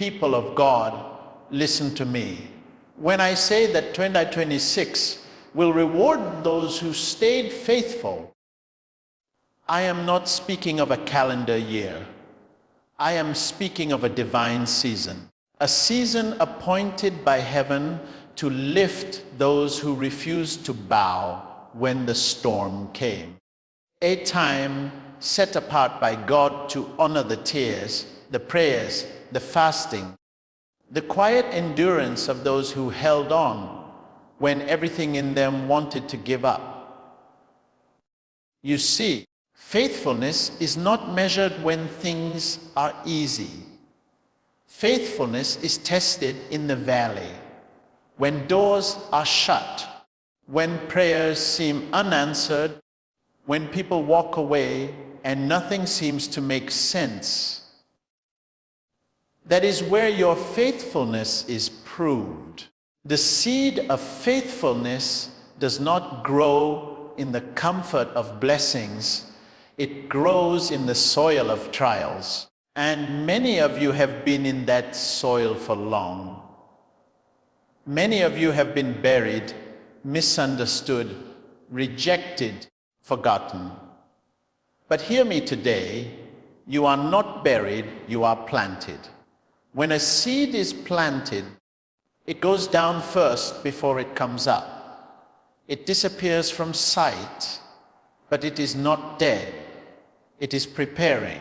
People of God, listen to me. When I say that 2026 will reward those who stayed faithful, I am not speaking of a calendar year. I am speaking of a divine season, a season appointed by heaven to lift those who refused to bow when the storm came. A time set apart by God to honor the tears, the prayers, the fasting, the quiet endurance of those who held on when everything in them wanted to give up. You see, faithfulness is not measured when things are easy. Faithfulness is tested in the valley, when doors are shut, when prayers seem unanswered, when people walk away and nothing seems to make sense. That is where your faithfulness is proved. The seed of faithfulness does not grow in the comfort of blessings. It grows in the soil of trials. And many of you have been in that soil for long. Many of you have been buried, misunderstood, rejected, forgotten. But hear me today, you are not buried, you are planted. When a seed is planted, it goes down first before it comes up. It disappears from sight, but it is not dead. It is preparing.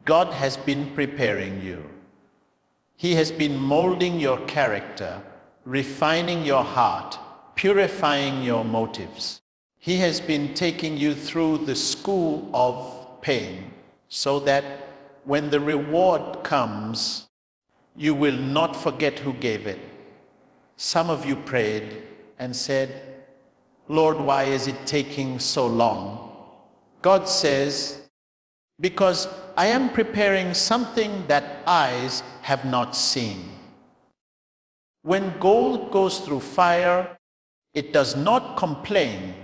God has been preparing you. He has been molding your character, refining your heart, purifying your motives. He has been taking you through the school of pain so that when the reward comes, you will not forget who gave it. Some of you prayed and said, Lord, why is it taking so long? God says, because I am preparing something that eyes have not seen. When gold goes through fire, it does not complain.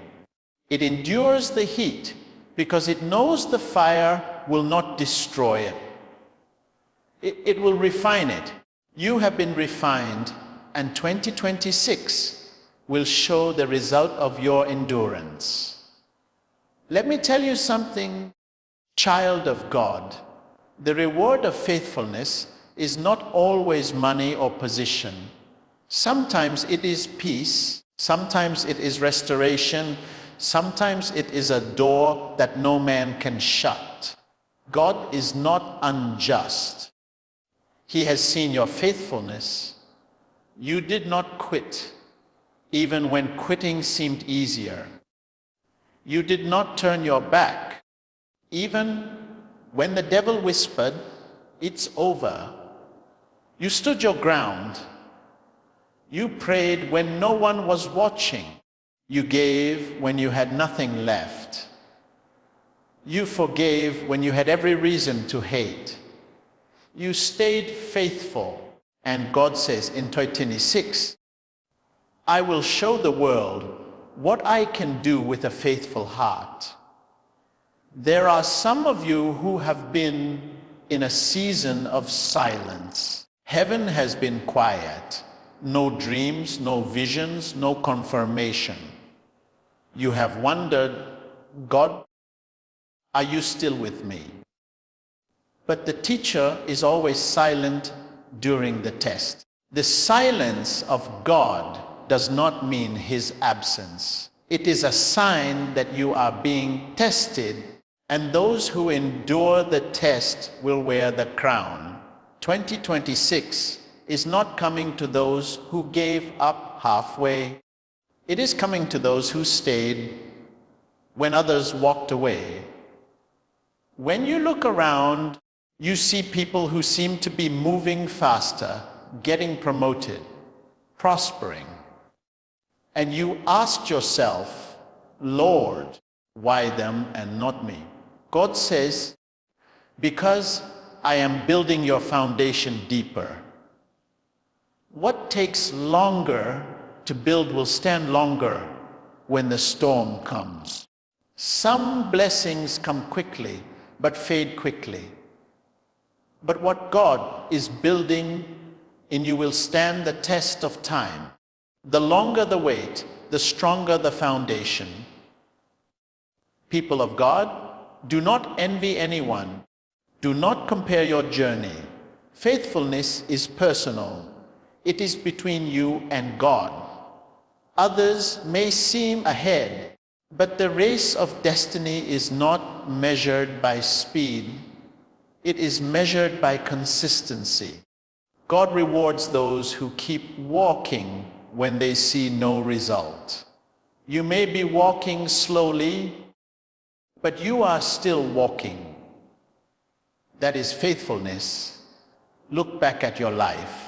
It endures the heat because it knows the fire will not destroy it. It will refine it. You have been refined, and 2026 will show the result of your endurance. Let me tell you something, child of God. The reward of faithfulness is not always money or position. Sometimes it is peace, sometimes it is restoration, sometimes it is a door that no man can shut. God is not unjust. He has seen your faithfulness. You did not quit, even when quitting seemed easier. You did not turn your back, even when the devil whispered, "It's over." You stood your ground. You prayed when no one was watching. You gave when you had nothing left. You forgave when you had every reason to hate. You stayed faithful. And God says in 2026, I will show the world what I can do with a faithful heart. There are some of you who have been in a season of silence. Heaven has been quiet. No dreams, no visions, no confirmation. You have wondered, God, are you still with me? But the teacher is always silent during the test. The silence of God does not mean his absence. It is a sign that you are being tested, and those who endure the test will wear the crown. 2026 is not coming to those who gave up halfway. It is coming to those who stayed when others walked away. When you look around, you see people who seem to be moving faster, getting promoted, prospering. And you ask yourself, Lord, why them and not me? God says, because I am building your foundation deeper. What takes longer to build will stand longer when the storm comes. Some blessings come quickly, but fade quickly. But what God is building in you will stand the test of time. The longer the wait, the stronger the foundation. People of God, do not envy anyone. Do not compare your journey. Faithfulness is personal. It is between you and God. Others may seem ahead, but the race of destiny is not measured by speed. It is measured by consistency. God rewards those who keep walking when they see no result. You may be walking slowly, but you are still walking. That is faithfulness. Look back at your life.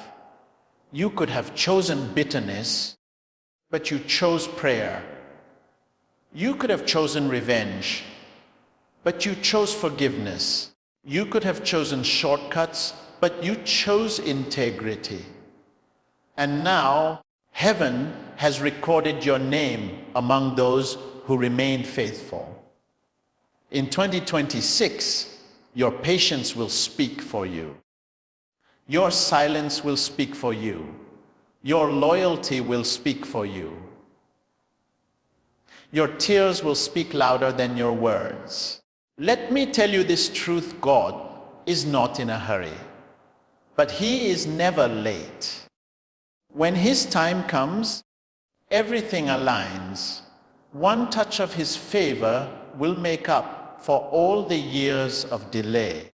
You could have chosen bitterness, but you chose prayer. You could have chosen revenge, but you chose forgiveness. You could have chosen shortcuts, but you chose integrity. And now, heaven has recorded your name among those who remain faithful. In 2026, your patience will speak for you. Your silence will speak for you. Your loyalty will speak for you. Your tears will speak louder than your words. Let me tell you this truth: God is not in a hurry, but He is never late. When His time comes, everything aligns. One touch of His favor will make up for all the years of delay.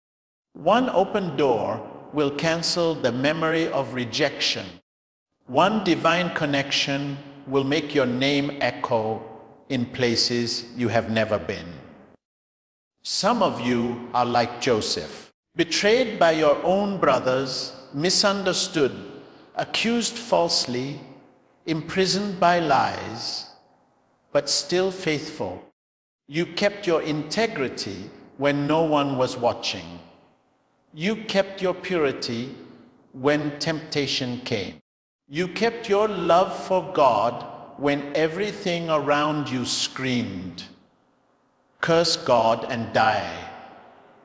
One open door will cancel the memory of rejection. One divine connection will make your name echo in places you have never been. Some of you are like Joseph, betrayed by your own brothers, misunderstood, accused falsely, imprisoned by lies, but still faithful. You kept your integrity when no one was watching. You kept your purity when temptation came. You kept your love for God when everything around you screamed, "Curse God and die."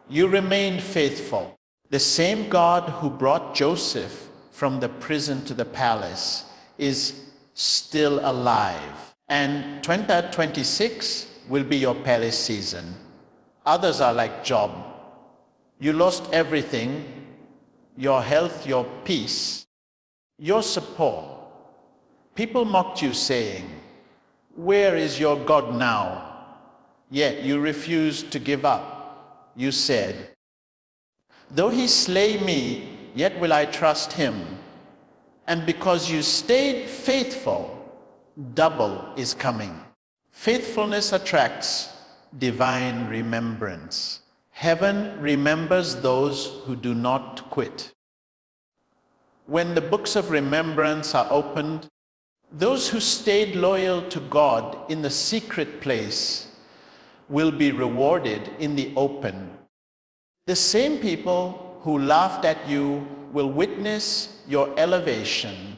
You remained faithful. The same God who brought Joseph from the prison to the palace is still alive. And 2026 will be your palace season. Others are like Job. You lost everything: your health, your peace, your support. People mocked you, saying, "Where is your God now?" Yet you refused to give up. You said, "Though He slay me, yet will I trust Him." And because you stayed faithful, double is coming. Faithfulness attracts divine remembrance. Heaven remembers those who do not quit. When the books of remembrance are opened, those who stayed loyal to God in the secret place will be rewarded in the open. The same people who laughed at you will witness your elevation.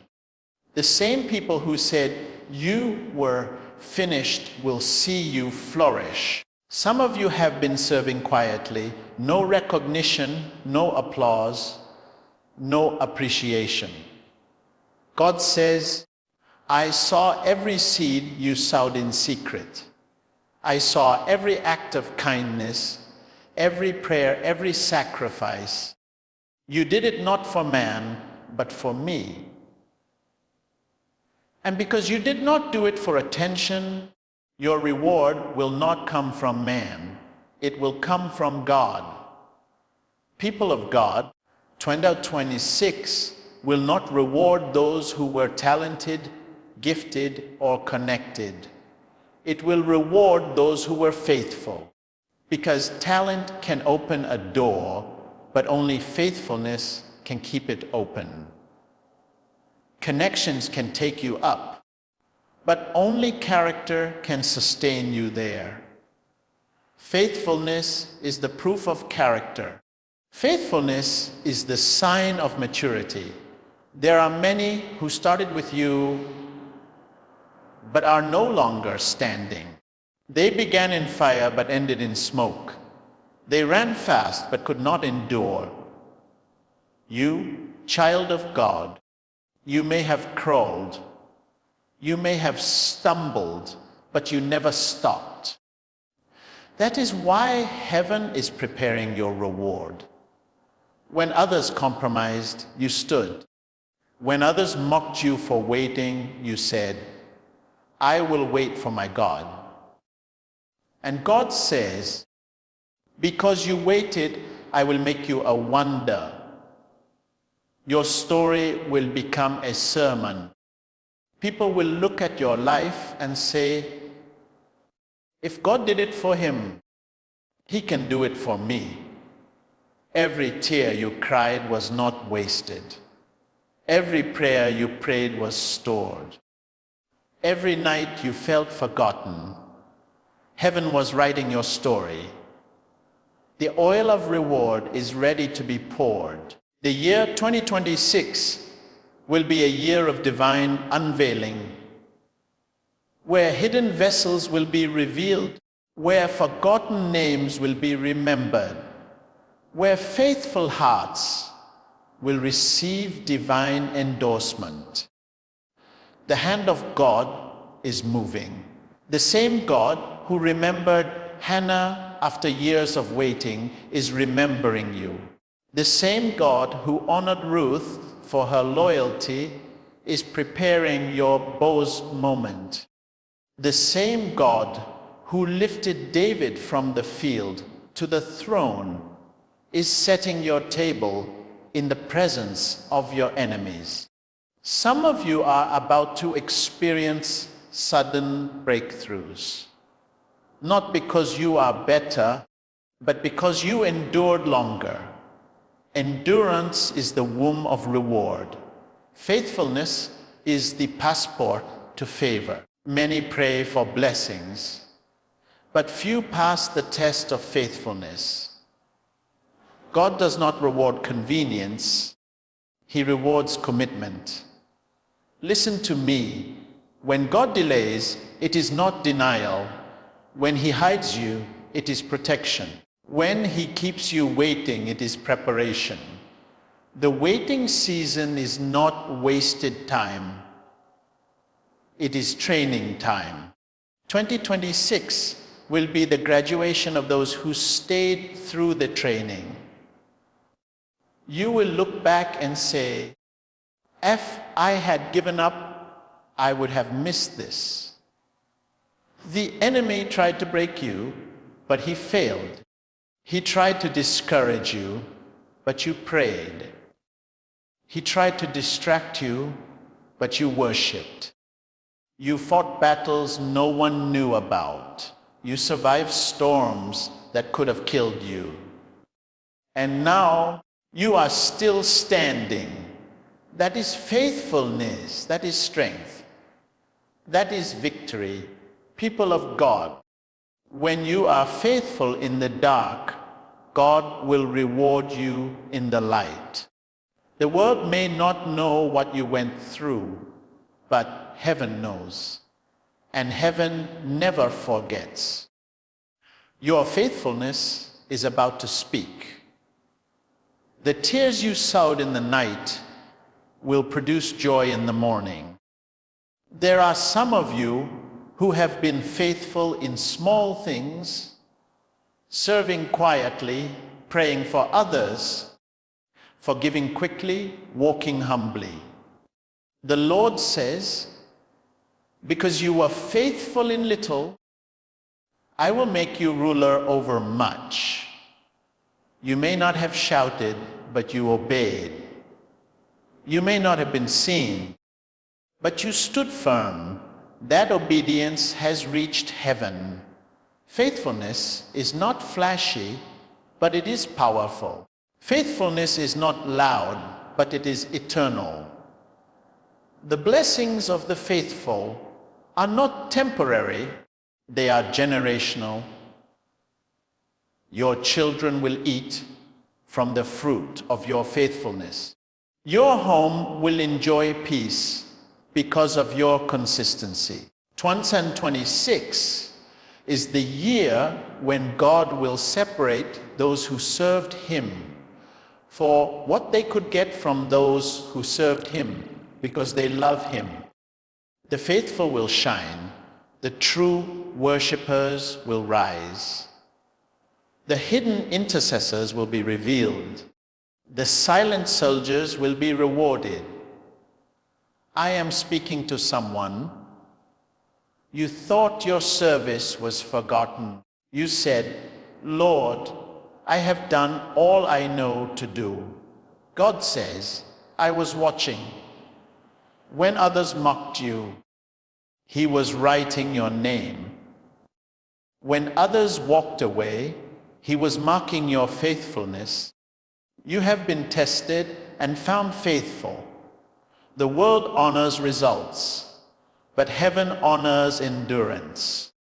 The same people who said you were finished will see you flourish. Some of you have been serving quietly, no recognition, no applause, no appreciation. God says, "I saw every seed you sowed in secret. I saw every act of kindness, every prayer, every sacrifice. You did it not for man, but for me." And because you did not do it for attention, your reward will not come from man. It will come from God. People of God, 2026 will not reward those who were talented, gifted, or connected. It will reward those who were faithful, because talent can open a door, but only faithfulness can keep it open. Connections can take you up, but only character can sustain you there. Faithfulness is the proof of character. Faithfulness is the sign of maturity. There are many who started with you but are no longer standing. They began in fire but ended in smoke. They ran fast but could not endure. You, child of God, you may have crawled, you may have stumbled, but you never stopped. That is why heaven is preparing your reward. When others compromised, you stood. When others mocked you for waiting, you said, I will wait for my God. And God says, because you waited, I will make you a wonder. Your story will become a sermon. People will look at your life and say, if God did it for him, he can do it for me. Every tear you cried was not wasted. Every prayer you prayed was stored. Every night you felt forgotten. Heaven was writing your story. The oil of reward is ready to be poured. The year 2026 will be a year of divine unveiling, where hidden vessels will be revealed, where forgotten names will be remembered, where faithful hearts will receive divine endorsement. The hand of God is moving. The same God who remembered Hannah after years of waiting is remembering you. The same God who honored Ruth for her loyalty is preparing your Boaz moment. The same God who lifted David from the field to the throne is setting your table in the presence of your enemies. Some of you are about to experience sudden breakthroughs, not because you are better, but because you endured longer. Endurance is the womb of reward. Faithfulness is the passport to favor. Many pray for blessings, but few pass the test of faithfulness. God does not reward convenience, he rewards commitment. Listen to me. When God delays, it is not denial. When he hides you, it is protection. When he keeps you waiting, it is preparation. The waiting season is not wasted time. It is training time. 2026 will be the graduation of those who stayed through the training. You will look back and say, if I had given up, I would have missed this. The enemy tried to break you, but he failed. He tried to discourage you, but you prayed. He tried to distract you, but you worshiped. You fought battles no one knew about. You survived storms that could have killed you. And now you are still standing. That is faithfulness. That is strength. That is victory. People of God, when you are faithful in the dark, God will reward you in the light. The world may not know what you went through, but heaven knows, and heaven never forgets. Your faithfulness is about to speak. The tears you sowed in the night will produce joy in the morning. There are some of you who have been faithful in small things, serving quietly, praying for others, forgiving quickly, walking humbly. The Lord says, because you were faithful in little, I will make you ruler over much. You may not have shouted, but you obeyed. You may not have been seen, but you stood firm. That obedience has reached heaven. Faithfulness is not flashy, but it is powerful. Faithfulness is not loud, but it is eternal. The blessings of the faithful are not temporary, they are generational. Your children will eat from the fruit of your faithfulness. Your home will enjoy peace because of your consistency. 2026 is the year when God will separate those who served him for what they could get from those who served him because they love him. The faithful will shine. The true worshippers will rise. The hidden intercessors will be revealed. The silent soldiers will be rewarded. I am speaking to someone. You thought your service was forgotten. You said, Lord, I have done all I know to do. God says, I was watching. When others mocked you, he was writing your name. When others walked away, he was marking your faithfulness. You have been tested and found faithful. The world honors results, but heaven honors endurance.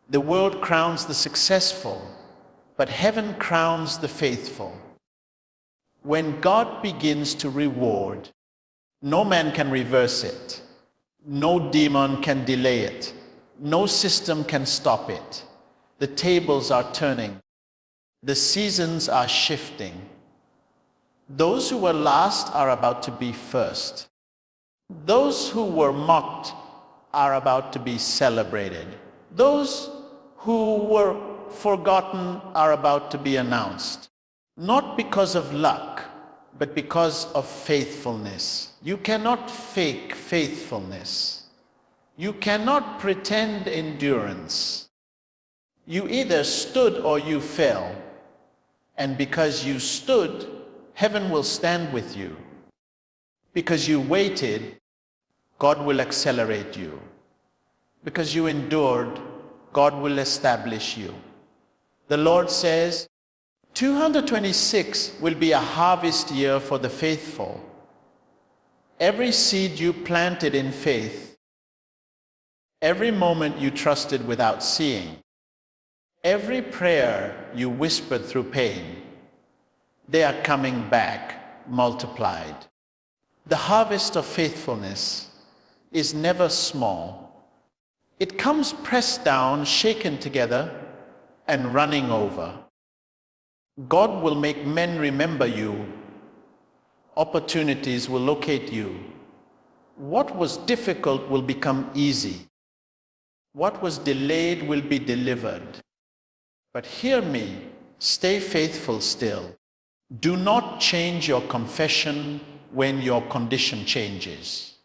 The world crowns the successful, but heaven crowns the faithful. When God begins to reward, no man can reverse it. No demon can delay it. No system can stop it. The tables are turning. The seasons are shifting. Those who were last are about to be first. Those who were mocked are about to be celebrated. Those who were forgotten are about to be announced. Not because of luck, but because of faithfulness. You cannot fake faithfulness. You cannot pretend endurance. You either stood or you fell. And because you stood, heaven will stand with you. Because you waited, God will accelerate you. Because you endured, God will establish you. The Lord says, 226 will be a harvest year for the faithful. Every seed you planted in faith, every moment you trusted without seeing, every prayer you whispered through pain, they are coming back multiplied. The harvest of faithfulness is never small. It comes pressed down, shaken together, and running over. God will make men remember you. Opportunities will locate you. What was difficult will become easy. What was delayed will be delivered. But hear me, stay faithful still. Do not change your confession when your condition changes.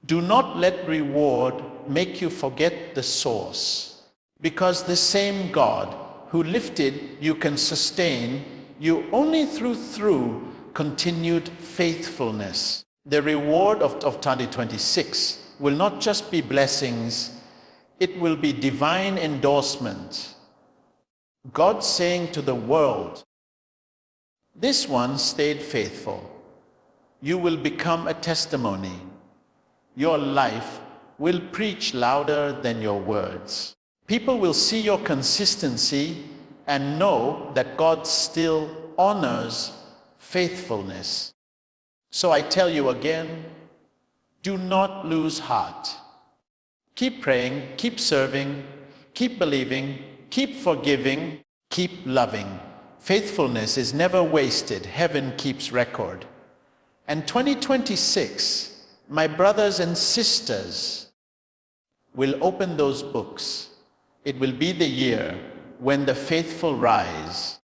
Do not let reward make you forget the source, because the same God who lifted you can sustain you only through continued faithfulness. The reward of 2026 will not just be blessings, it will be divine endorsement. God saying to the world, this one stayed faithful. You will become a testimony. Your life will preach louder than your words. People will see your consistency and know that God still honors faithfulness. So I tell you again, do not lose heart. Keep praying, keep serving, keep believing, keep forgiving, keep loving. Faithfulness is never wasted. Heaven keeps record. And 2026, my brothers and sisters, will open those books. It will be the year when the faithful rise.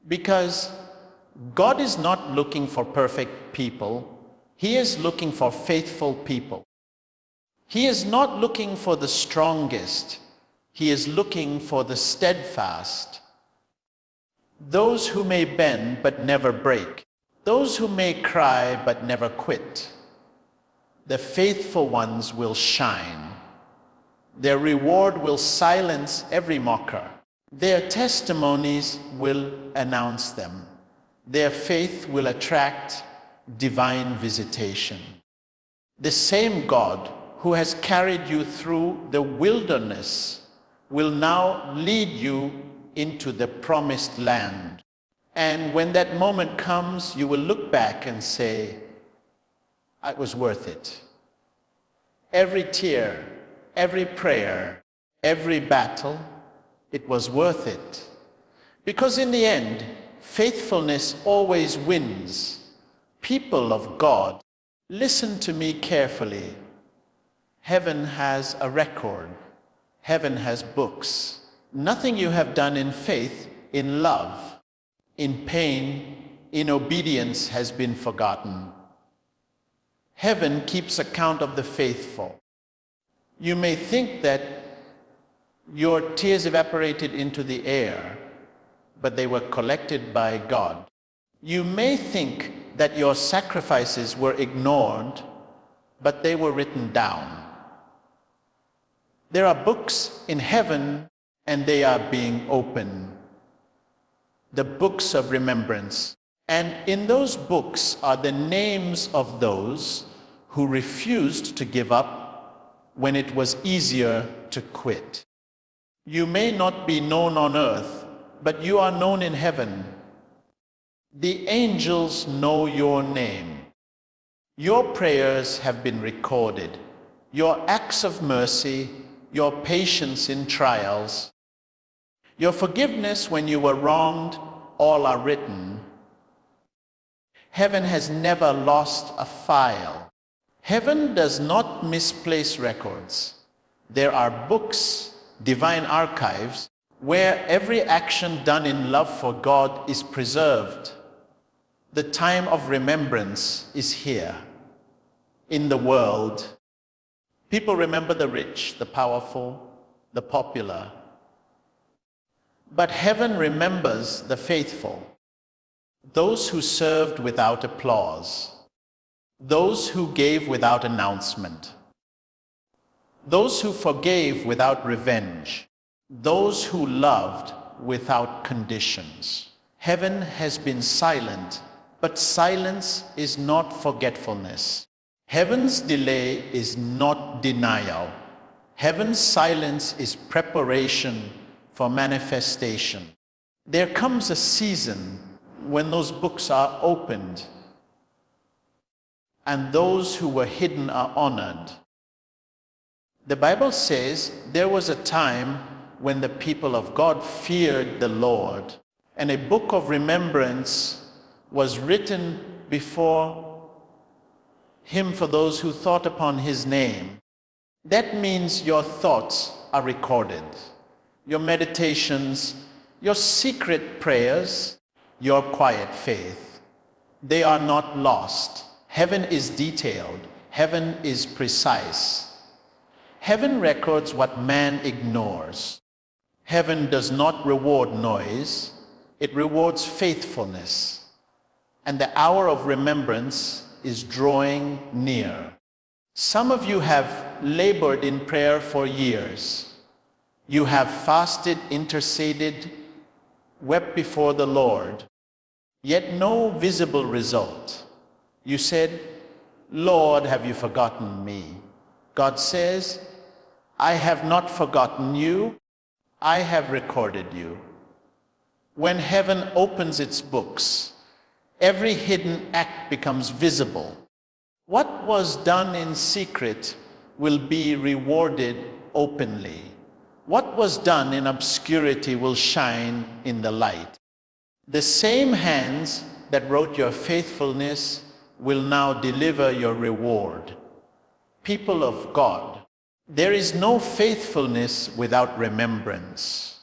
Because God is not looking for perfect people. He is looking for faithful people. He is not looking for the strongest. He is looking for the steadfast. Those who may bend but never break. Those who may cry but never quit. The faithful ones will shine. Their reward will silence every mocker. Their testimonies will announce them. Their faith will attract divine visitation. The same God who has carried you through the wilderness will now lead you into the promised land. And when that moment comes, you will look back and say, it was worth it. Every tear, every prayer, every battle, it was worth it. Because in the end, Faithfulness always wins. People of God, listen to me carefully. Heaven has a record. Heaven has books. Nothing you have done in faith, in love, in pain, in obedience has been forgotten. Heaven keeps account of the faithful. You may think that your tears evaporated into the air, but they were collected by God. You may think that your sacrifices were ignored, but they were written down. There are books in heaven, and they are being opened. The books of remembrance. And in those books are the names of those who refused to give up when it was easier to quit. You may not be known on earth, but you are known in heaven. The angels know your name. Your prayers have been recorded. Your acts of mercy, your patience in trials, your forgiveness when you were wronged, all are written. Heaven has never lost a file. Heaven does not misplace records. There are books, divine archives, where every action done in love for God is preserved. The time of remembrance is here. In the world, people remember the rich, the powerful, the popular. But heaven remembers the faithful, those who served without applause, those who gave without announcement, those who forgave without revenge, those who loved without conditions. Heaven has been silent, but silence is not forgetfulness. Heaven's delay is not denial. Heaven's silence is preparation for manifestation. There comes a season when those books are opened and those who were hidden are honored. The Bible says there was a time when the people of God feared the Lord, and a book of remembrance was written before him for those who thought upon his name. That means your thoughts are recorded, your meditations, your secret prayers, your quiet faith. They are not lost. Heaven is detailed. Heaven is precise. Heaven records what man ignores. Heaven does not reward noise. It rewards faithfulness. And the hour of remembrance is drawing near. Some of you have labored in prayer for years. You have fasted, interceded, wept before the Lord, yet no visible result. You said, "Lord, have you forgotten me?" God says, "I have not forgotten you. I have recorded you." When heaven opens its books, every hidden act becomes visible. What was done in secret will be rewarded openly. What was done in obscurity will shine in the light. The same hands that wrote your faithfulness will now deliver your reward. People of God, there is no faithfulness without remembrance.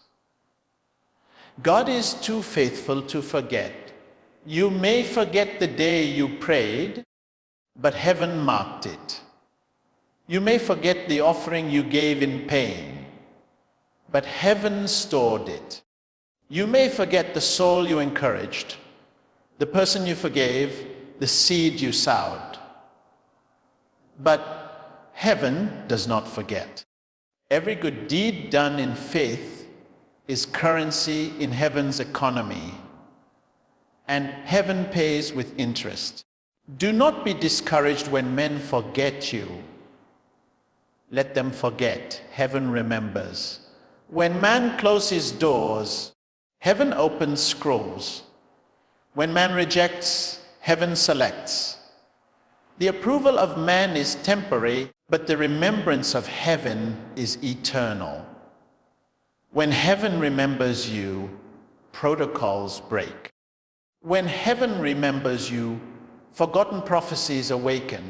God is too faithful to forget. You may forget the day you prayed, but heaven marked it. You may forget the offering you gave in pain, but heaven stored it. You may forget the soul you encouraged, the person you forgave, the seed you sowed. But heaven does not forget. Every good deed done in faith is currency in heaven's economy, and heaven pays with interest. Do not be discouraged when men forget you. Let them forget. Heaven remembers. When man closes doors, heaven opens scrolls. When man rejects, heaven selects. The approval of man is temporary, but the remembrance of heaven is eternal. When heaven remembers you, protocols break. When heaven remembers you, forgotten prophecies awaken.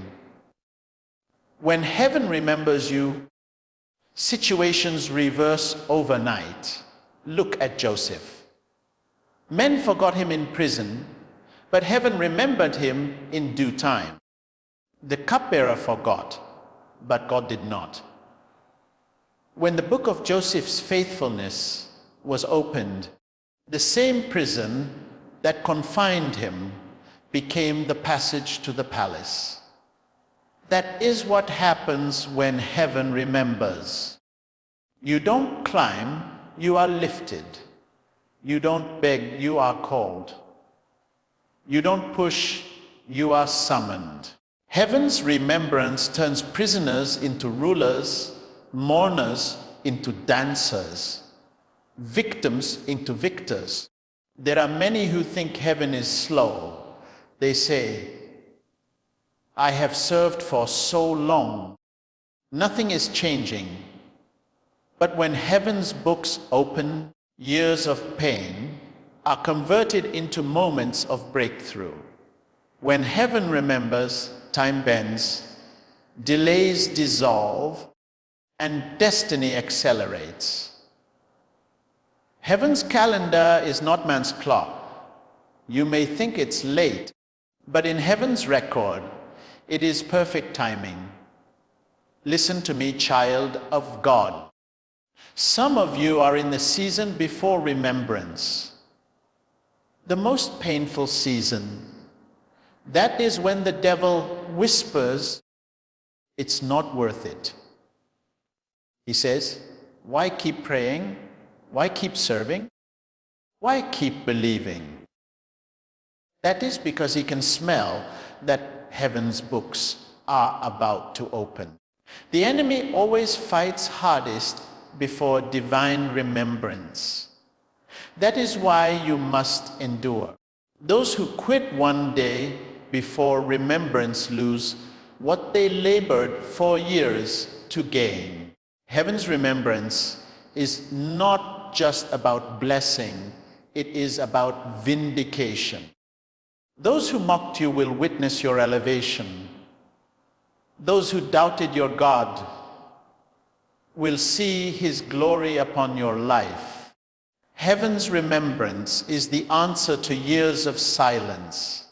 When heaven remembers you, situations reverse overnight. Look at Joseph. Men forgot him in prison, but heaven remembered him in due time. The cupbearer forgot, but God did not. When the book of Joseph's faithfulness was opened, the same prison that confined him became the passage to the palace. That is what happens when heaven remembers. You don't climb, you are lifted. You don't beg, you are called. You don't push, you are summoned. Heaven's remembrance turns prisoners into rulers, mourners into dancers, victims into victors. There are many who think heaven is slow. They say, I have served for so long. Nothing is changing. But when heaven's books open, years of pain are converted into moments of breakthrough. When heaven remembers, time bends, delays dissolve, and destiny accelerates. Heaven's calendar is not man's clock. You may think it's late, but in heaven's record, it is perfect timing. Listen to me, child of God. Some of you are in the season before remembrance, the most painful season. That is when the devil whispers, it's not worth it. He says, why keep praying? Why keep serving? Why keep believing? That is because he can smell that heaven's books are about to open. The enemy always fights hardest before divine remembrance. That is why you must endure. Those who quit one day before remembrance lose what they labored for years to gain. Heaven's remembrance is not just about blessing, it is about vindication. Those who mocked you will witness your elevation. Those who doubted your God will see his glory upon your life. Heaven's remembrance is the answer to years of silence.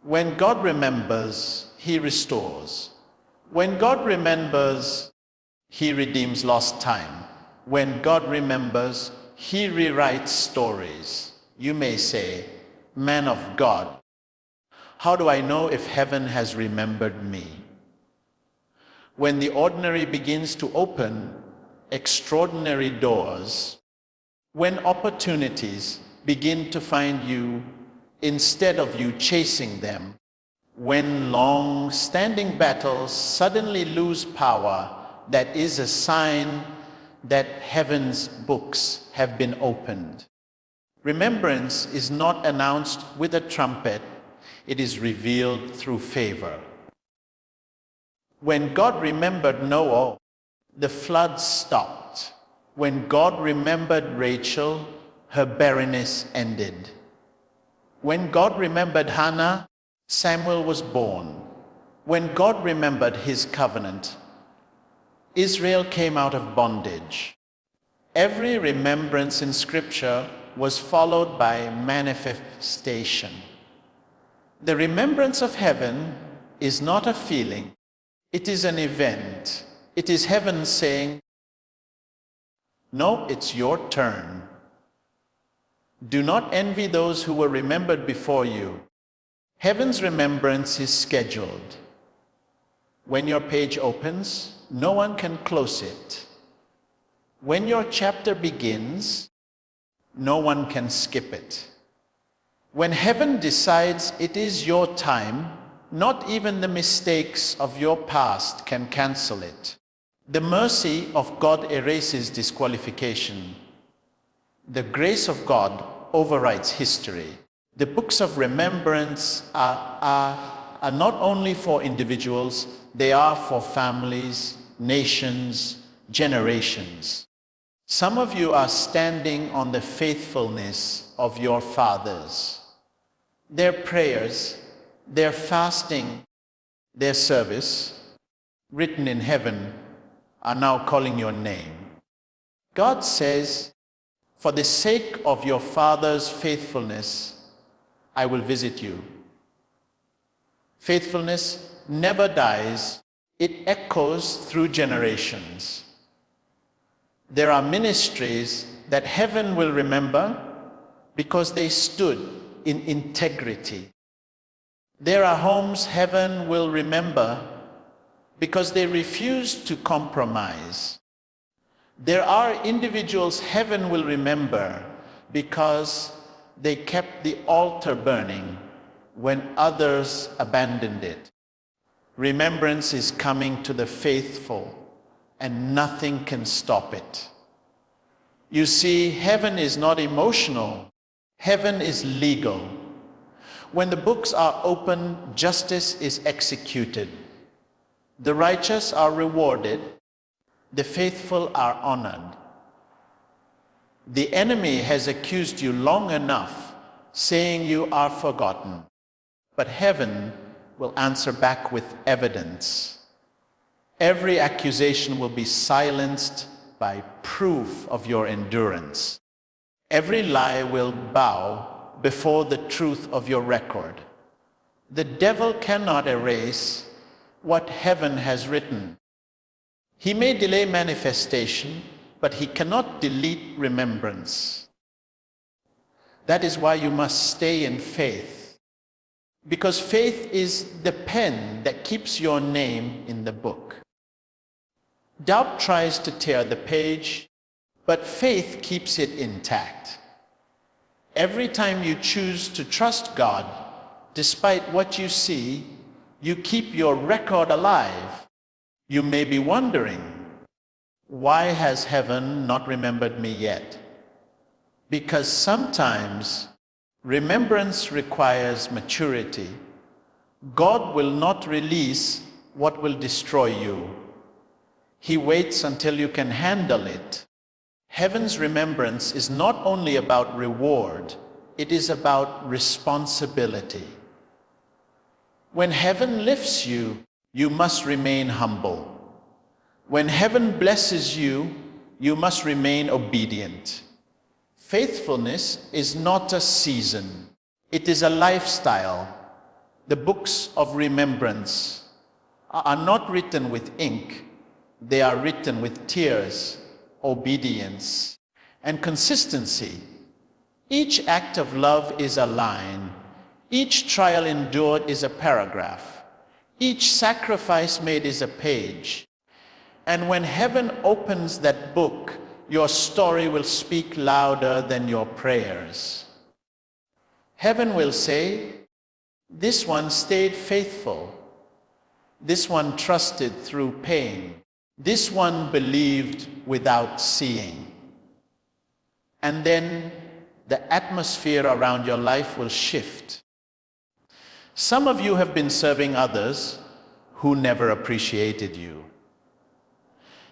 When God remembers, he restores. When God remembers, he redeems lost time. When God remembers, he rewrites stories. You may say, man of God, how do I know if heaven has remembered me? When the ordinary begins to open extraordinary doors, when opportunities begin to find you instead of you chasing them, when long-standing battles suddenly lose power, that is a sign that heaven's books have been opened. Remembrance is not announced with a trumpet, it is revealed through favor. When God remembered Noah, the flood stopped. When God remembered Rachel, her barrenness ended. When God remembered Hannah, Samuel was born. When God remembered his covenant, Israel came out of bondage. Every remembrance in Scripture was followed by manifestation. The remembrance of heaven is not a feeling, it is an event. It is heaven saying, no, it's your turn. Do not envy those who were remembered before you. Heaven's remembrance is scheduled. When your page opens, no one can close it. When your chapter begins, no one can skip it. When heaven decides it is your time, not even the mistakes of your past can cancel it. The mercy of God erases disqualification. The grace of God overwrites history. The books of remembrance are not only for individuals, they are for families, nations, generations. Some of you are standing on the faithfulness of your fathers. their prayers, their fasting, their service, written in heaven, are now calling your name. God says, for the sake of your Father's faithfulness, I will visit you. Faithfulness never dies. It echoes through generations. There are ministries that heaven will remember because they stood in integrity. There are homes heaven will remember because they refused to compromise. There are individuals heaven will remember because they kept the altar burning when others abandoned it. Remembrance is coming to the faithful, and nothing can stop it. You see, heaven is not emotional. Heaven is legal. When the books are opened, justice is executed. The righteous are rewarded. The faithful are honored. The enemy has accused you long enough, saying you are forgotten. But heaven will answer back with evidence. Every accusation will be silenced by proof of your endurance. Every lie will bow before the truth of your record. The devil cannot erase what heaven has written. He may delay manifestation, but he cannot delete remembrance. That is why you must stay in faith, because faith is the pen that keeps your name in the book. Doubt tries to tear the page, but faith keeps it intact. Every time you choose to trust God, despite what you see, you keep your record alive. You may be wondering, why has heaven not remembered me yet? Because sometimes remembrance requires maturity. God will not release what will destroy you. He waits until you can handle it. Heaven's remembrance is not only about reward, it is about responsibility. When heaven lifts you, you must remain humble. When heaven blesses you, you must remain obedient. Faithfulness is not a season, it is a lifestyle. The books of remembrance are not written with ink, they are written with tears, obedience, and consistency. Each act of love is a line. Each trial endured is a paragraph. Each sacrifice made is a page. And when heaven opens that book, your story will speak louder than your prayers. Heaven will say, this one stayed faithful. This one trusted through pain. This one believed without seeing. And then the atmosphere around your life will shift. Some of you have been serving others who never appreciated you.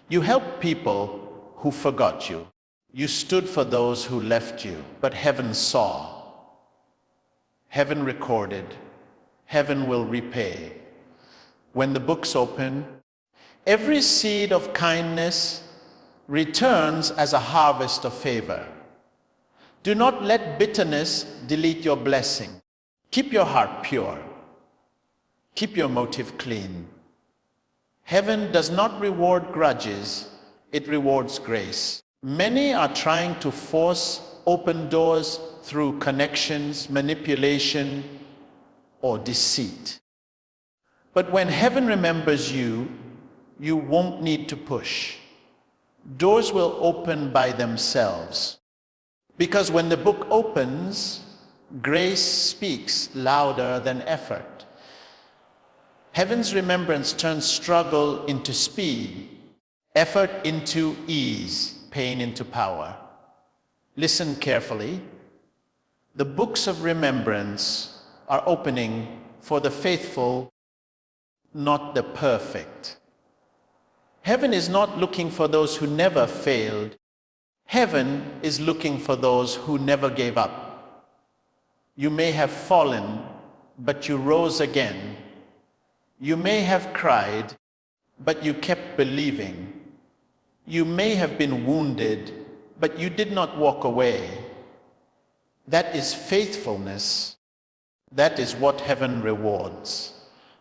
You helped people who forgot you. You stood for those who left you, but heaven saw. Heaven recorded. Heaven will repay. When the books open, every seed of kindness returns as a harvest of favor. Do not let bitterness delete your blessing. Keep your heart pure. Keep your motive clean. Heaven does not reward grudges, it rewards grace. Many are trying to force open doors through connections, manipulation, or deceit. But when heaven remembers you, you won't need to push. Doors will open by themselves. Because when the book opens, grace speaks louder than effort. Heaven's remembrance turns struggle into speed, effort into ease, pain into power. Listen carefully. The books of remembrance are opening for the faithful, not the perfect. Heaven is not looking for those who never failed. Heaven is looking for those who never gave up. You may have fallen, but you rose again. You may have cried, but you kept believing. You may have been wounded, but you did not walk away. That is faithfulness. That is what heaven rewards.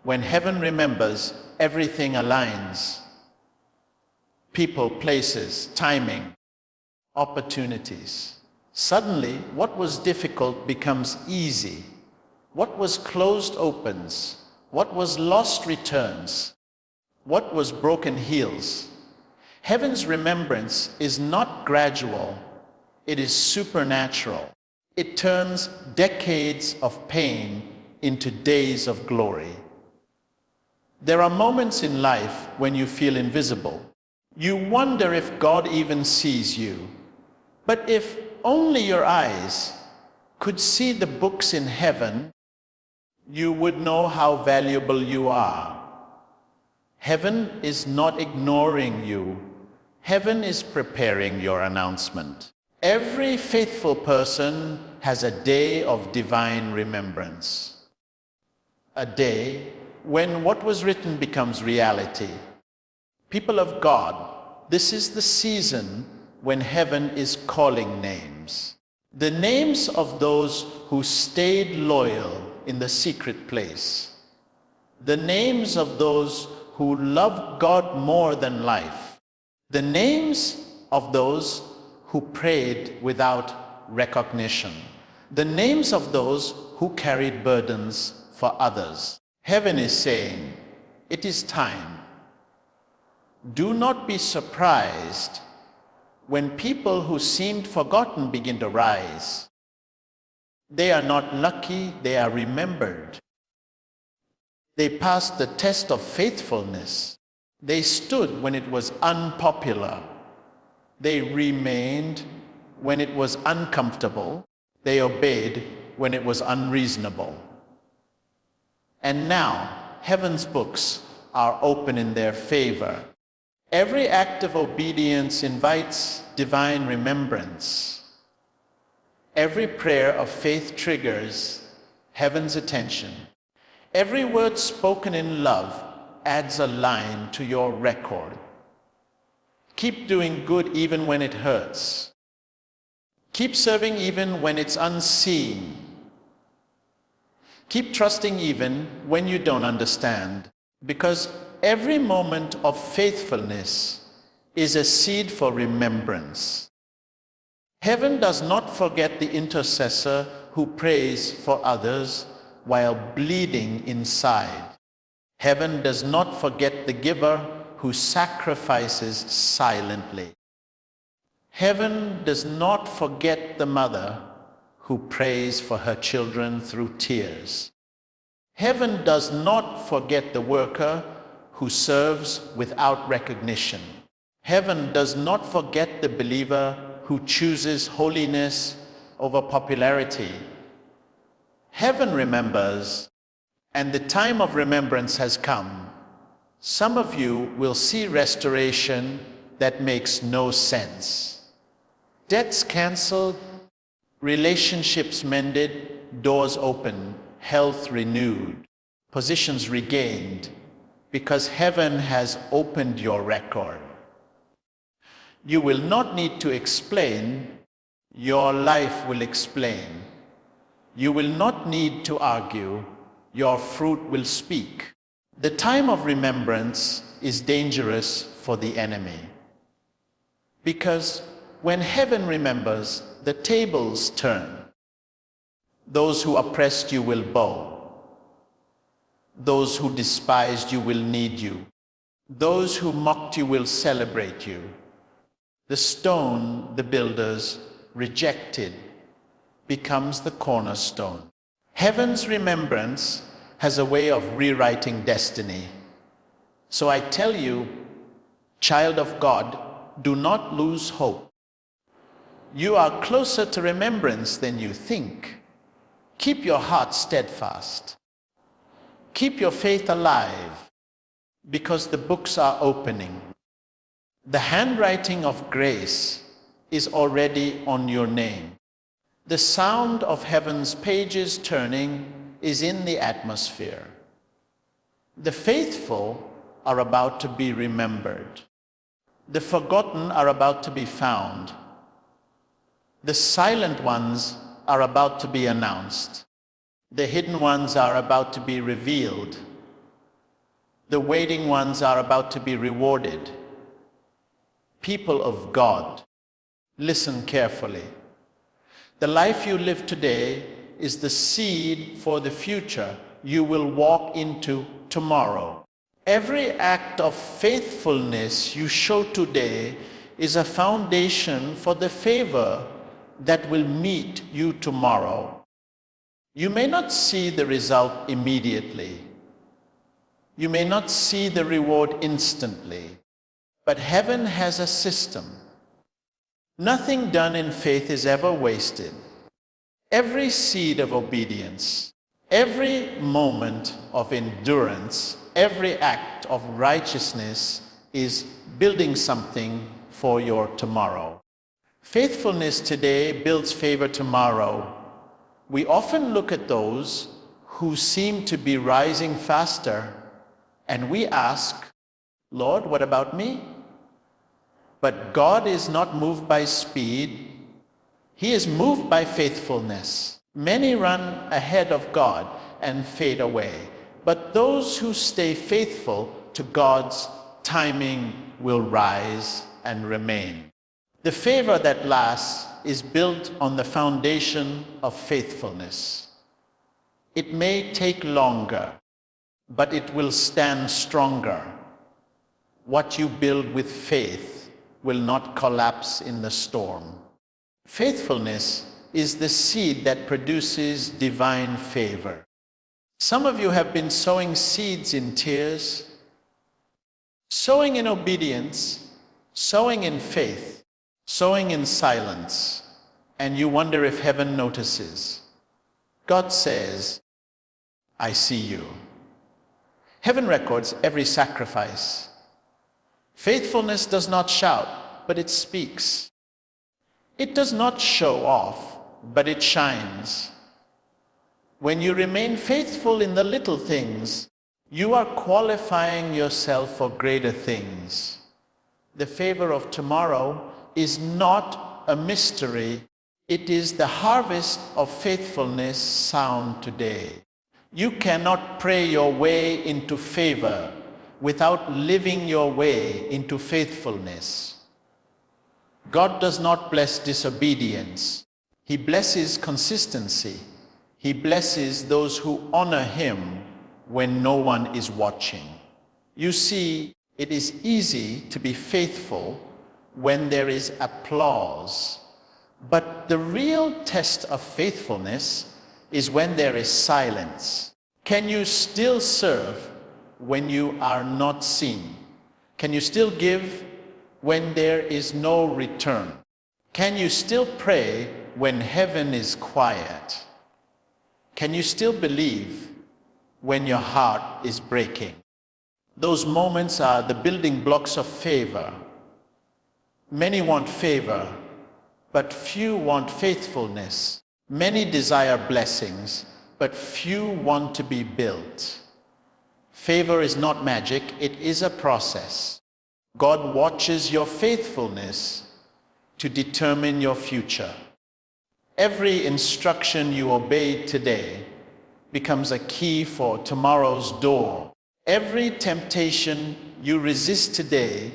When heaven remembers, everything aligns. People, places, timing, opportunities. Suddenly, what was difficult becomes easy. What was closed opens. What was lost returns. What was broken heals. Heaven's remembrance is not gradual. It is supernatural. It turns decades of pain into days of glory. There are moments in life when you feel invisible. You wonder if God even sees you. But if only your eyes could see the books in heaven, you would know how valuable you are. Heaven is not ignoring you. Heaven is preparing your announcement. Every faithful person has a day of divine remembrance. A day when what was written becomes reality. People of God, this is the season when heaven is calling names. The names of those who stayed loyal in the secret place. The names of those who loved God more than life. The names of those who prayed without recognition. The names of those who carried burdens for others. Heaven is saying, it is time. Do not be surprised when people who seemed forgotten begin to rise. They are not lucky, they are remembered. They passed the test of faithfulness. They stood when it was unpopular. They remained when it was uncomfortable. They obeyed when it was unreasonable. And now, heaven's books are open in their favor. Every act of obedience invites divine remembrance. Every prayer of faith triggers heaven's attention. Every word spoken in love adds a line to your record. Keep doing good even when it hurts. Keep serving even when it's unseen. Keep trusting even when you don't understand, because every moment of faithfulness is a seed for remembrance. Heaven does not forget the intercessor who prays for others while bleeding inside. Heaven does not forget the giver who sacrifices silently. Heaven does not forget the mother who prays for her children through tears. Heaven does not forget the worker who serves without recognition. Heaven does not forget the believer who chooses holiness over popularity. Heaven remembers, and the time of remembrance has come. Some of you will see restoration that makes no sense. Debts canceled, relationships mended, doors open, health renewed, positions regained, because heaven has opened your record. You will not need to explain, your life will explain. You will not need to argue, your fruit will speak. The time of remembrance is dangerous for the enemy, because when heaven remembers, the tables turn. Those who oppressed you will bow. Those who despised you will need you. Those who mocked you will celebrate you. The stone the builders rejected becomes the cornerstone. Heaven's remembrance has a way of rewriting destiny. So I tell you, child of God, do not lose hope. You are closer to remembrance than you think. Keep your heart steadfast. Keep your faith alive, because the books are opening. The handwriting of grace is already on your name. The sound of heaven's pages turning is in the atmosphere. The faithful are about to be remembered. The forgotten are about to be found. The silent ones are about to be announced. The hidden ones are about to be revealed. The waiting ones are about to be rewarded. People of God, listen carefully. The life you live today is the seed for the future you will walk into tomorrow. Every act of faithfulness you show today is a foundation for the favor that will meet you tomorrow. You may not see the result immediately. You may not see the reward instantly, but heaven has a system. Nothing done in faith is ever wasted. Every seed of obedience, every moment of endurance, every act of righteousness is building something for your tomorrow. Faithfulness today builds favor tomorrow. We often look at those who seem to be rising faster, and we ask, Lord, what about me? But God is not moved by speed. He is moved by faithfulness. Many run ahead of God and fade away, but those who stay faithful to God's timing will rise and remain. The favor that lasts is built on the foundation of faithfulness. It may take longer, but it will stand stronger. What you build with faith will not collapse in the storm. Faithfulness is the seed that produces divine favor. Some of you have been sowing seeds in tears, sowing in obedience, sowing in faith, sowing in silence, and you wonder if heaven notices. God says, I see you. Heaven records every sacrifice. Faithfulness does not shout, but it speaks. It does not show off, but it shines. When you remain faithful in the little things, you are qualifying yourself for greater things. The favor of tomorrow is not a mystery. It is the harvest of faithfulness sown today. You cannot pray your way into favor without living your way into faithfulness. God does not bless disobedience. He blesses consistency. He blesses those who honor him when no one is watching. You see, it is easy to be faithful when there is applause. But the real test of faithfulness is when there is silence. Can you still serve when you are not seen? Can you still give when there is no return? Can you still pray when heaven is quiet? Can you still believe when your heart is breaking? Those moments are the building blocks of favor. Many want favor, but few want faithfulness. Many desire blessings, but few want to be built. Favor is not magic, it is a process. God watches your faithfulness to determine your future. Every instruction you obey today becomes a key for tomorrow's door. Every temptation you resist today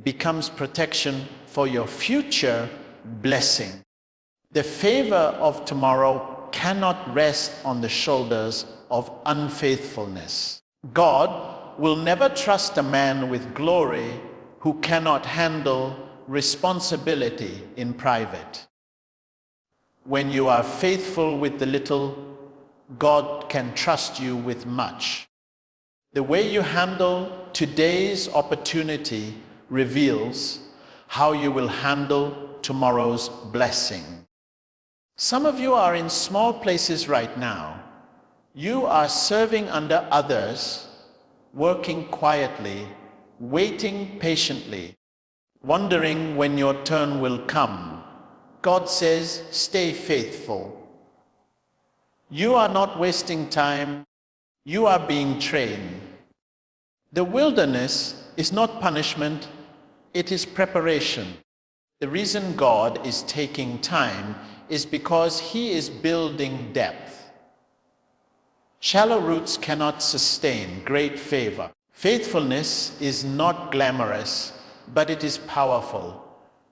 becomes protection for your future blessing. The favor of tomorrow cannot rest on the shoulders of unfaithfulness. God will never trust a man with glory who cannot handle responsibility in private. When you are faithful with the little, God can trust you with much. The way you handle today's opportunity reveals how you will handle tomorrow's blessing. Some of you are in small places right now. You are serving under others, working quietly, waiting patiently, wondering when your turn will come. God says, stay faithful. You are not wasting time. You are being trained. The wilderness is not punishment, it is preparation. The reason God is taking time is because He is building depth. Shallow roots cannot sustain great favor. Faithfulness is not glamorous, but it is powerful.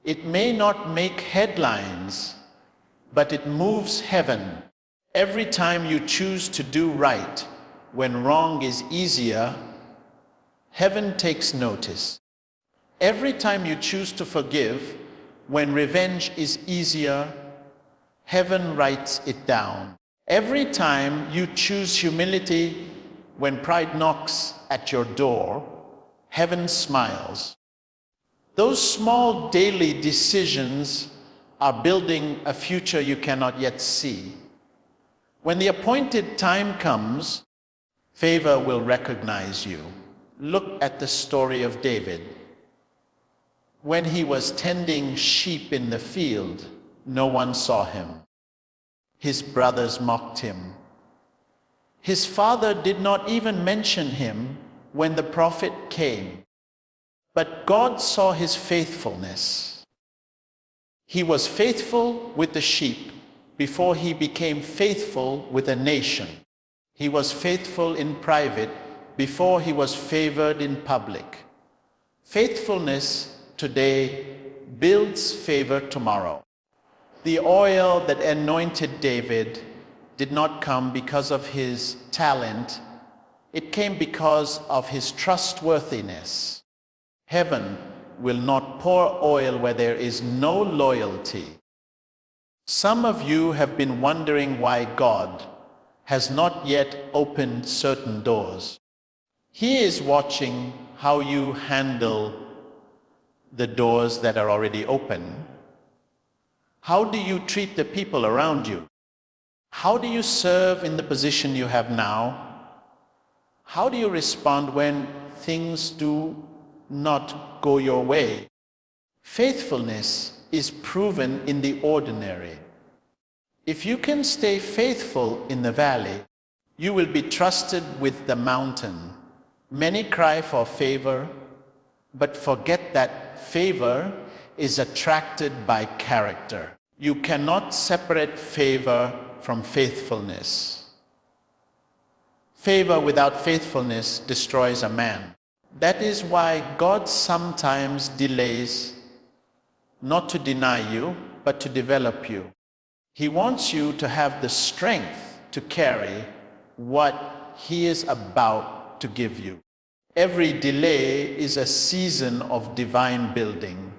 It may not make headlines, but it moves heaven. Every time you choose to do right when wrong is easier, heaven takes notice. Every time you choose to forgive when revenge is easier, heaven writes it down. Every time you choose humility when pride knocks at your door, heaven smiles. Those small daily decisions are building a future you cannot yet see. When the appointed time comes, favor will recognize you. Look at the story of David. When he was tending sheep in the field, no one saw him. His brothers mocked him. His father did not even mention him when the prophet came. But God saw his faithfulness. He was faithful with the sheep before he became faithful with a nation. He was faithful in private before he was favored in public. Faithfulness today builds favor tomorrow. The oil that anointed David did not come because of his talent. It came because of his trustworthiness. Heaven will not pour oil where there is no loyalty. Some of you have been wondering why God has not yet opened certain doors. He is watching how you handle the doors that are already open. How do you treat the people around you? How do you serve in the position you have now? How do you respond when things do not go your way? Faithfulness is proven in the ordinary. If you can stay faithful in the valley, you will be trusted with the mountain. Many cry for favor, but forget that favor is attracted by character. You cannot separate favor from faithfulness. Favor without faithfulness destroys a man. That is why God sometimes delays, not to deny you, but to develop you. He wants you to have the strength to carry what He is about to give you. Every delay is a season of divine building.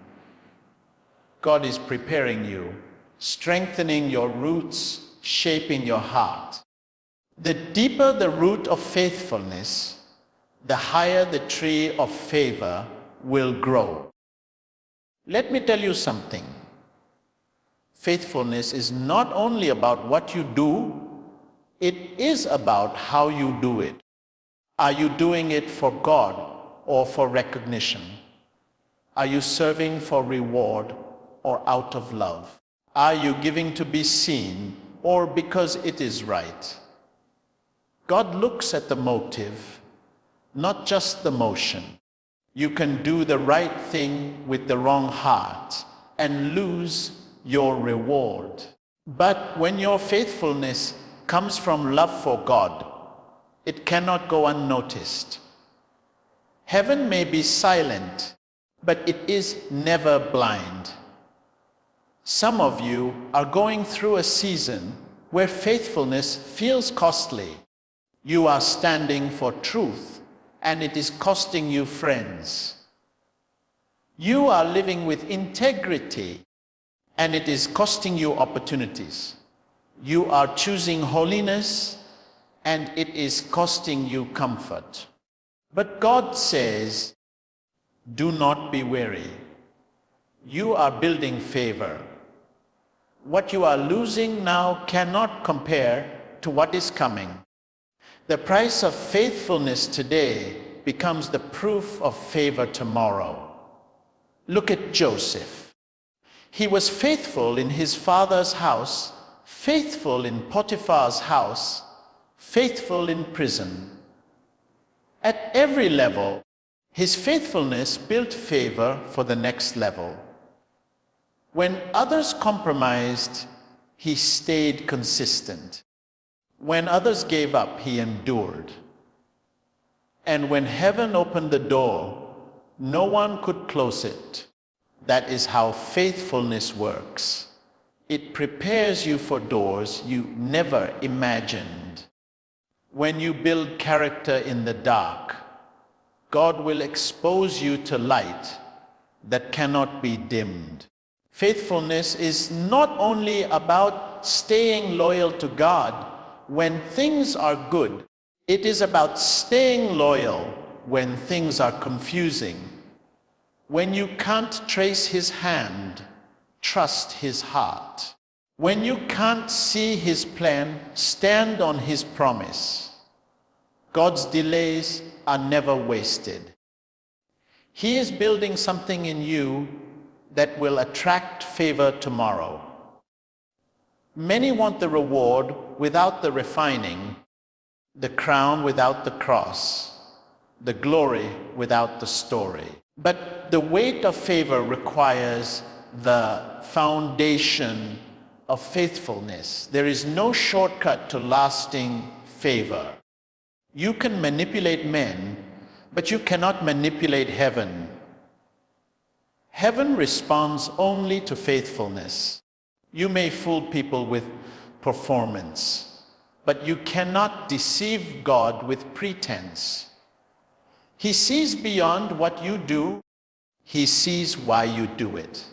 God is preparing you, strengthening your roots, shaping your heart. The deeper the root of faithfulness, the higher the tree of favor will grow. Let me tell you something. Faithfulness is not only about what you do, it is about how you do it. Are you doing it for God or for recognition? Are you serving for reward or out of love? Are you giving to be seen or because it is right? God looks at the motive, not just the motion. You can do the right thing with the wrong heart and lose your reward. But when your faithfulness comes from love for God, it cannot go unnoticed. Heaven may be silent, but it is never blind. Some of you are going through a season where faithfulness feels costly. You are standing for truth, and it is costing you friends. You are living with integrity, and it is costing you opportunities. You are choosing holiness, and it is costing you comfort. But God says, do not be weary. You are building favor. What you are losing now cannot compare to what is coming. The price of faithfulness today becomes the proof of favor tomorrow. Look at Joseph. He was faithful in his father's house, faithful in Potiphar's house, faithful in prison. At every level, his faithfulness built favor for the next level. When others compromised, he stayed consistent. When others gave up, he endured. And when heaven opened the door, no one could close it. That is how faithfulness works. It prepares you for doors you never imagined. When you build character in the dark, God will expose you to light that cannot be dimmed. Faithfulness is not only about staying loyal to God when things are good. It is about staying loyal when things are confusing. When you can't trace his hand, trust his heart. When you can't see his plan, stand on his promise. God's delays are never wasted. He is building something in you that will attract favor tomorrow. Many want the reward without the refining, the crown without the cross, the glory without the story. But the weight of favor requires the foundation of faithfulness. There is no shortcut to lasting favor. You can manipulate men, but you cannot manipulate heaven. Heaven responds only to faithfulness. You may fool people with performance, but you cannot deceive God with pretense. He sees beyond what you do. He sees why you do it.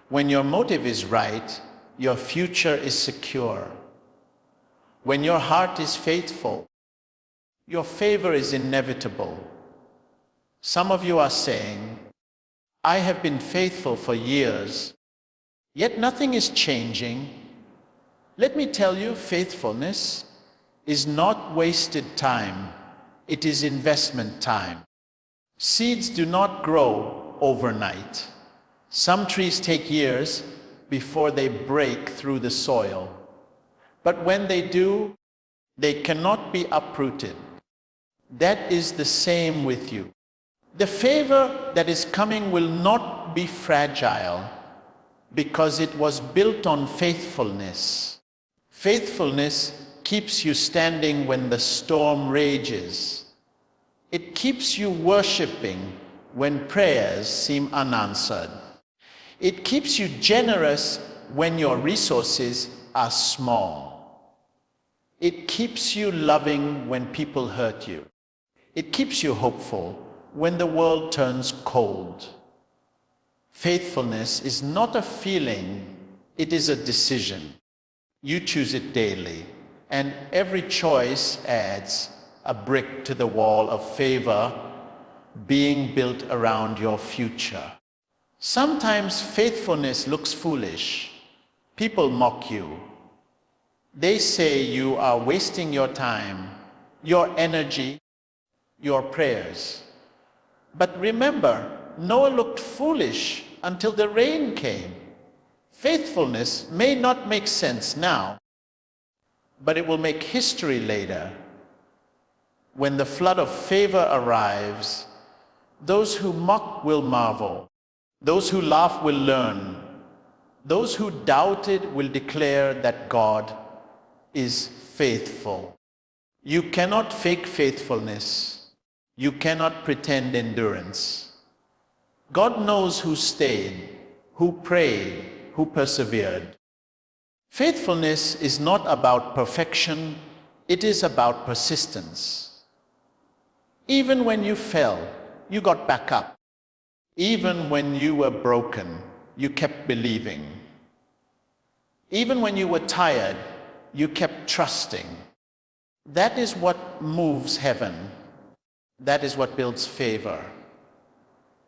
When your motive is right, your future is secure. When your heart is faithful, your favor is inevitable. Some of you are saying, I have been faithful for years, yet nothing is changing. Let me tell you, faithfulness is not wasted time. It is investment time. Seeds do not grow overnight. Some trees take years before they break through the soil. But when they do, they cannot be uprooted. That is the same with you. The favor that is coming will not be fragile because it was built on faithfulness. Faithfulness keeps you standing when the storm rages. It keeps you worshiping when prayers seem unanswered. It keeps you generous when your resources are small. It keeps you loving when people hurt you. It keeps you hopeful when the world turns cold. Faithfulness is not a feeling, it is a decision. You choose it daily, and every choice adds a brick to the wall of favor being built around your future. Sometimes faithfulness looks foolish. People mock you. They say you are wasting your time, your energy, your prayers. But remember, Noah looked foolish until the rain came. Faithfulness may not make sense now, but it will make history later. When the flood of favor arrives, those who mock will marvel. Those who laugh will learn. Those who doubted will declare that God is faithful. You cannot fake faithfulness. You cannot pretend endurance. God knows who stayed, who prayed, who persevered. Faithfulness is not about perfection, it is about persistence. Even when you fell, you got back up. Even when you were broken, you kept believing. Even when you were tired, you kept trusting. That is what moves heaven. That is what builds favor.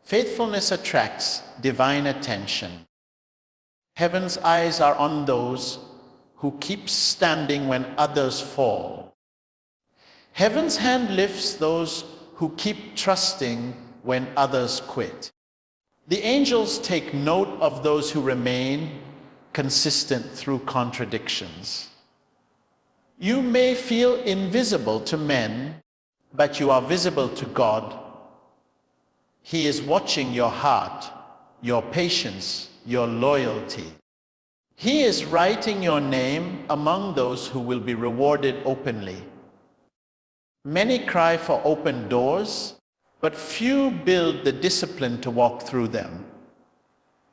Faithfulness attracts divine attention. Heaven's eyes are on those who keep standing when others fall. Heaven's hand lifts those who keep trusting when others quit. The angels take note of those who remain consistent through contradictions. You may feel invisible to men, but you are visible to God. He is watching your heart, your patience, your loyalty. He is writing your name among those who will be rewarded openly. Many cry for open doors, but few build the discipline to walk through them.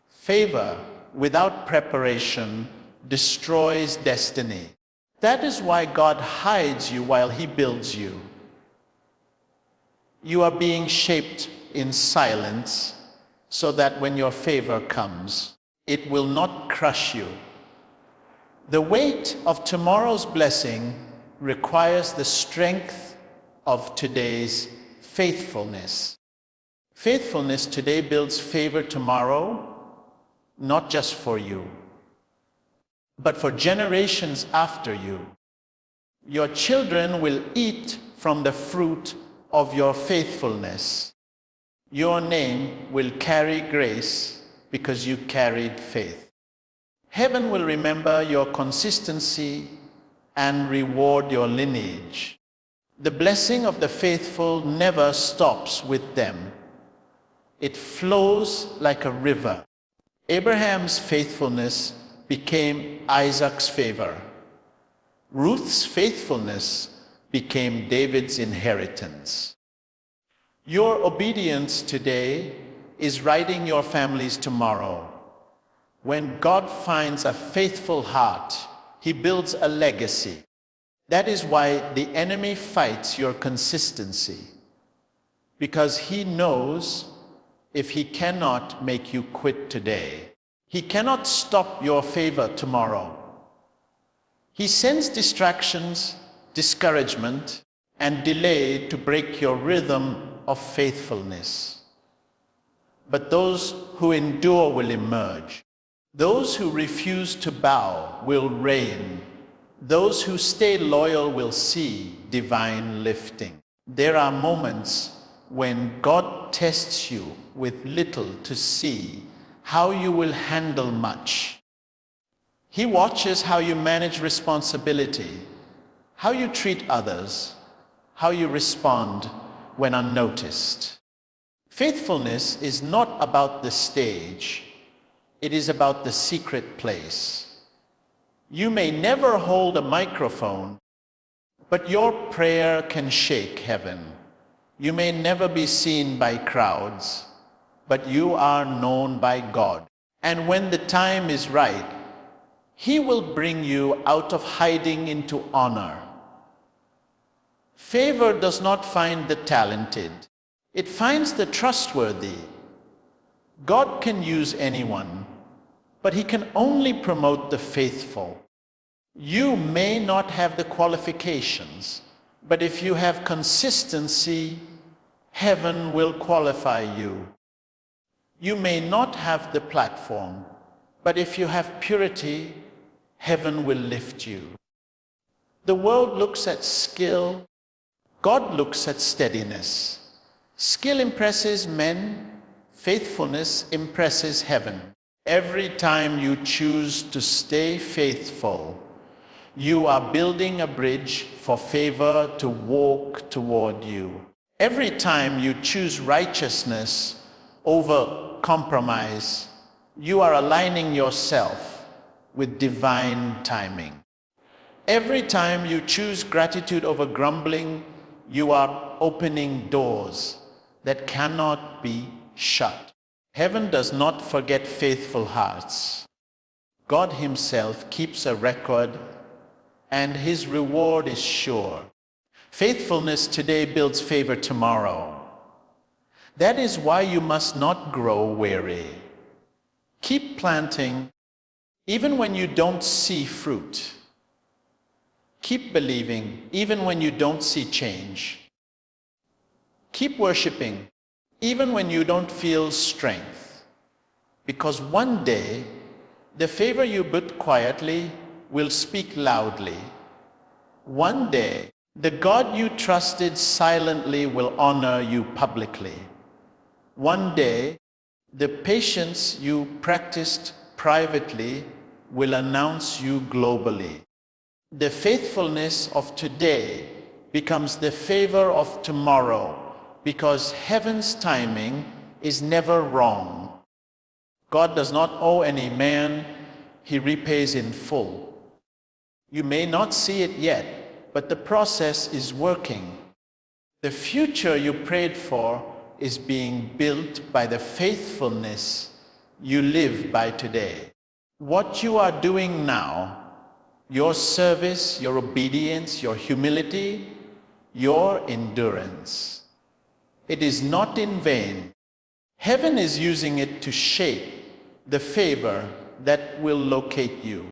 Favor without preparation destroys destiny. That is why God hides you while He builds you. You are being shaped in silence so that when your favor comes, it will not crush you. The weight of tomorrow's blessing requires the strength of today's faithfulness. Faithfulness today builds favor tomorrow, not just for you, but for generations after you. Your children will eat from the fruit of your faithfulness. Your name will carry grace because you carried faith. Heaven will remember your consistency and reward your lineage. The blessing of the faithful never stops with them. It flows like a river. Abraham's faithfulness became Isaac's favor. Ruth's faithfulness became David's inheritance. Your obedience today is writing your family's tomorrow. When God finds a faithful heart, He builds a legacy. That is why the enemy fights your consistency, because he knows if he cannot make you quit today, he cannot stop your favor tomorrow. He sends distractions, discouragement, and delay to break your rhythm of faithfulness. But those who endure will emerge. Those who refuse to bow will reign. Those who stay loyal will see divine lifting. There are moments when God tests you with little to see how you will handle much. He watches how you manage responsibility, how you treat others, how you respond when unnoticed. Faithfulness is not about the stage. It is about the secret place. You may never hold a microphone, but your prayer can shake heaven. You may never be seen by crowds, but you are known by God. And when the time is right, He will bring you out of hiding into honor. Favor does not find the talented. It finds the trustworthy. God can use anyone, but He can only promote the faithful. You may not have the qualifications, but if you have consistency, heaven will qualify you. You may not have the platform, but if you have purity, heaven will lift you. The world looks at skill. God looks at steadiness. Skill impresses men. Faithfulness impresses heaven. Every time you choose to stay faithful, you are building a bridge for favor to walk toward you. Every time you choose righteousness over compromise, you are aligning yourself with divine timing. Every time you choose gratitude over grumbling, you are opening doors that cannot be shut. Heaven does not forget faithful hearts. God Himself keeps a record, and His reward is sure. Faithfulness today builds favor tomorrow. That is why you must not grow weary. Keep planting even when you don't see fruit. Keep believing even when you don't see change. Keep worshiping even when you don't feel strength. Because one day, the favor you built quietly will speak loudly. One day, the God you trusted silently will honor you publicly. One day, The patience you practiced privately will announce you globally. The faithfulness of today becomes the favor of tomorrow, because heaven's timing is never wrong. God does not owe any man, he repays in full. You may not see it yet, but the process is working. The future you prayed for is being built by the faithfulness you live by today. What you are doing now, your service, your obedience, your humility, your endurance, it is not in vain. Heaven is using it to shape the favor that will locate you.